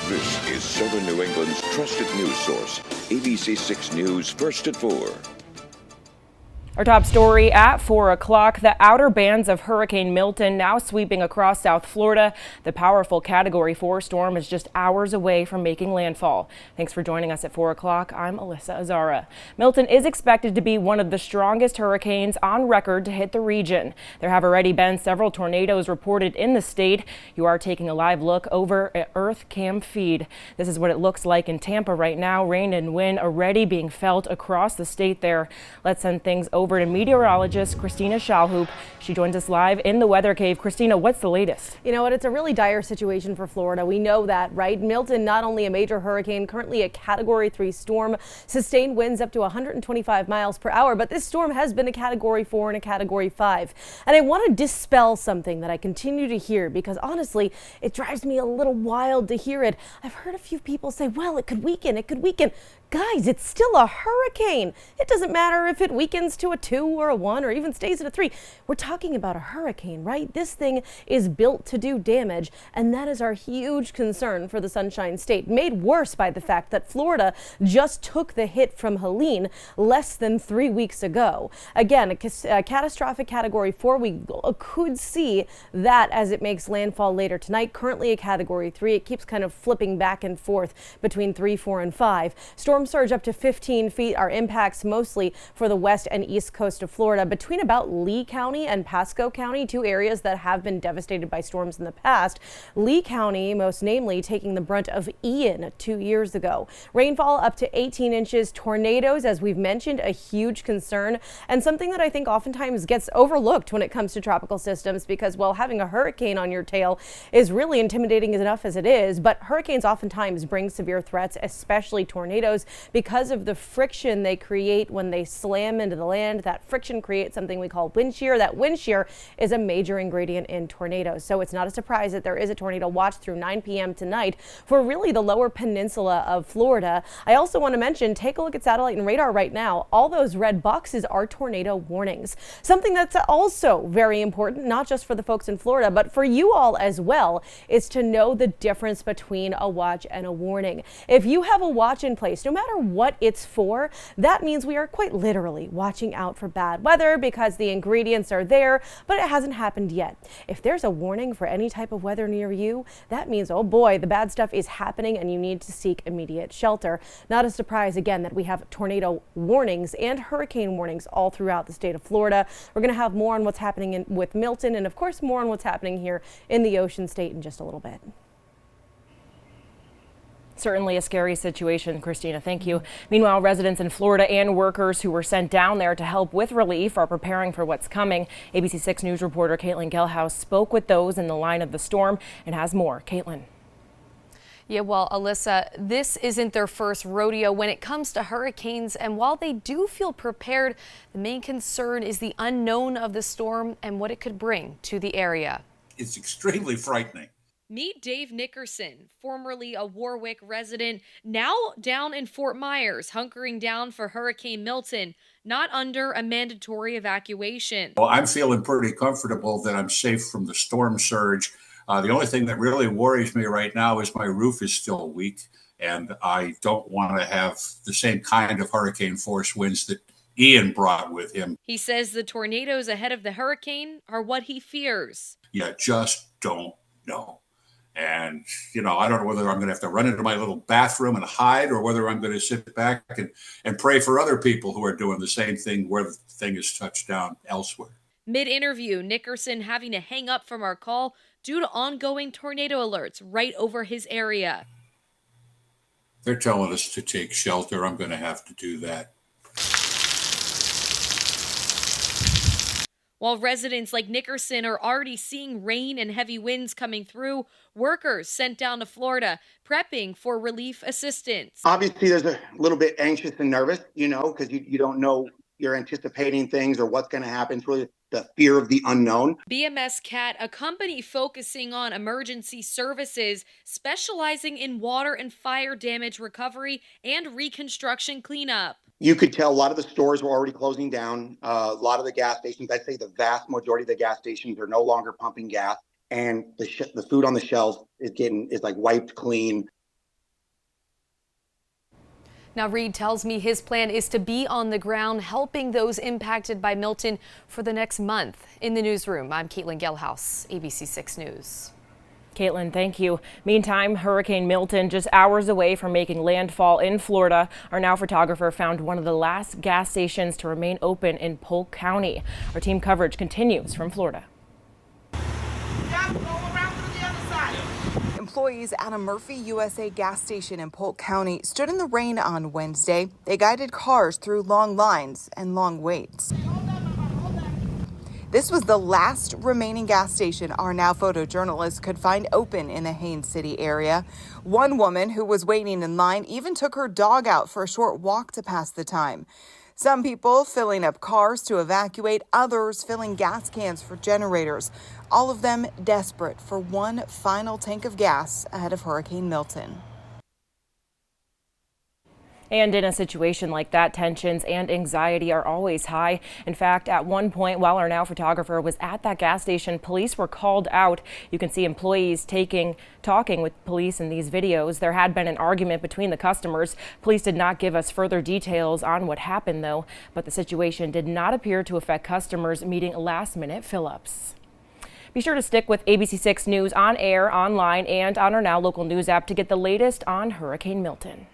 This is Southern New England's trusted news source, ABC 6 News, first at 4. Our top story at 4 o'clock, the outer bands of Hurricane Milton now sweeping across South Florida. The powerful Category 4 storm is just hours away from making landfall. Thanks for joining us at 4 o'clock. I'm Alyssa Azara. Milton is expected to be one of the strongest hurricanes on record to hit the region. There have already been several tornadoes reported in the state. You are taking a live look over at Earth Cam feed. This is what it looks like in Tampa right now. Rain and wind already being felt across the state there. Let's send things over to meteorologist Christina Shalhoub. She joins us live in the weather cave. Christina, what's the latest? You know what? It's a really dire situation for Florida. We know that, right? Milton, not only a major hurricane, currently a Category 3 storm, sustained winds up to 125 miles per hour. But this storm has been a Category 4 and a Category 5. And I want to dispel something that I continue to hear because honestly, it drives me a little wild to hear it. I've heard a few people say, well, it could weaken, it could weaken. Guys, it's still a hurricane. It doesn't matter if it weakens to a 2 or a 1 or even stays at a 3. We're talking about a hurricane, right? This thing is built to do damage, and that is our huge concern for the Sunshine State, made worse by the fact that Florida just took the hit from Helene less than 3 weeks ago. Again, a catastrophic Category 4. We could see that as it makes landfall later tonight. Currently a Category 3. It keeps kind of flipping back and forth between 3, 4, and 5. Storm surge up to 15 feet. Our impacts mostly for the west and east coast of Florida, between about Lee County and Pasco County, two areas that have been devastated by storms in the past. Lee County, most namely, taking the brunt of Ian 2 years ago. Rainfall up to 18 inches. Tornadoes, as we've mentioned, a huge concern and something that I think oftentimes gets overlooked when it comes to tropical systems because, well, having a hurricane on your tail is really intimidating enough as it is, but hurricanes oftentimes bring severe threats, especially tornadoes, because of the friction they create when they slam into the land. That friction creates something we call wind shear. That wind shear is a major ingredient in tornadoes. So it's not a surprise that there is a tornado watch through 9 p.m. tonight for really the lower peninsula of Florida. I also want to mention, take a look at satellite and radar right now. All those red boxes are tornado warnings. Something that's also very important, not just for the folks in Florida, but for you all as well, is to know the difference between a watch and a warning. If you have a watch in place, no matter what it's for, that means we are quite literally watching out for bad weather because the ingredients are there, but it hasn't happened yet. If there's a warning for any type of weather near you, that means, oh boy, the bad stuff is happening and you need to seek immediate shelter. Not a surprise, again, that we have tornado warnings and hurricane warnings all throughout the state of Florida. We're going to have more on what's happening with Milton and, of course, more on what's happening here in the Ocean State in just a little bit. Certainly a scary situation, Christina. Thank you. Meanwhile, residents in Florida and workers who were sent down there to help with relief are preparing for what's coming. ABC 6 News reporter Caitlin Gelhaus spoke with those in the line of the storm and has more. Caitlin. Yeah, well, Alyssa, this isn't their first rodeo when it comes to hurricanes. And while they do feel prepared, the main concern is the unknown of the storm and what it could bring to the area. It's extremely frightening. Meet Dave Nickerson, formerly a Warwick resident, now down in Fort Myers, hunkering down for Hurricane Milton, not under a mandatory evacuation. Well, I'm feeling pretty comfortable that I'm safe from the storm surge. The only thing that really worries me right now is my roof is still weak, and I don't want to have the same kind of hurricane force winds that Ian brought with him. He says the tornadoes ahead of the hurricane are what he fears. You just don't know. And, I don't know whether I'm going to have to run into my little bathroom and hide or whether I'm going to sit back and pray for other people who are doing the same thing where the thing is touched down elsewhere. Mid-interview, Nickerson having to hang up from our call due to ongoing tornado alerts right over his area. They're telling us to take shelter. I'm going to have to do that. While residents like Nickerson are already seeing rain and heavy winds coming through, workers sent down to Florida prepping for relief assistance. Obviously, there's a little bit anxious and nervous, because you don't know, you're anticipating things or what's going to happen. It's really the fear of the unknown. BMS CAT, a company focusing on emergency services, specializing in water and fire damage recovery and reconstruction cleanup. You could tell a lot of the stores were already closing down. A lot of the gas stations, I'd say the vast majority of the gas stations are no longer pumping gas. And the food on the shelves is like wiped clean. Now, Reed tells me his plan is to be on the ground helping those impacted by Milton for the next month. In the newsroom, I'm Caitlin Gelhaus, ABC 6 News. Caitlin, thank you. Meantime, Hurricane Milton, just hours away from making landfall in Florida. Our Now photographer found one of the last gas stations to remain open in Polk County. Our team coverage continues from Florida. Employees at a Murphy USA gas station in Polk County stood in the rain on Wednesday. They guided cars through long lines and long waits. This was the last remaining gas station our Now photojournalists could find open in the Haines City area. One woman who was waiting in line even took her dog out for a short walk to pass the time. Some people filling up cars to evacuate, others filling gas cans for generators, all of them desperate for one final tank of gas ahead of Hurricane Milton. And in a situation like that, tensions and anxiety are always high. In fact, at one point while our Now photographer was at that gas station, police were called out. You can see employees talking with police in these videos. There had been an argument between the customers. Police did not give us further details on what happened, though, but the situation did not appear to affect customers meeting last-minute fill-ups. Be sure to stick with ABC 6 News on air, online, and on our Now local news app to get the latest on Hurricane Milton.